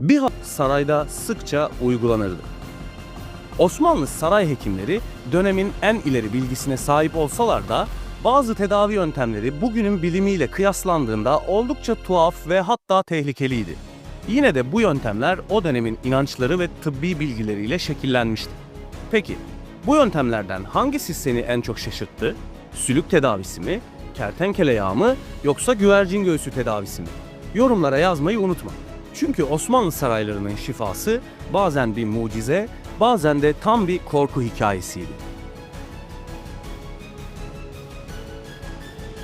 Bir sarayda sıkça uygulanırdı. Osmanlı saray hekimleri dönemin en ileri bilgisine sahip olsalar da bazı tedavi yöntemleri bugünün bilimiyle kıyaslandığında oldukça tuhaf ve hatta tehlikeliydi. Yine de bu yöntemler o dönemin inançları ve tıbbi bilgileriyle şekillenmişti. Peki, bu yöntemlerden hangisi seni en çok şaşırttı? Sülük tedavisi mi, kertenkele yağı mı yoksa güvercin göğsü tedavisi mi? Yorumlara yazmayı unutma. Çünkü Osmanlı saraylarının şifası bazen bir mucize, bazen de tam bir korku hikayesiydi.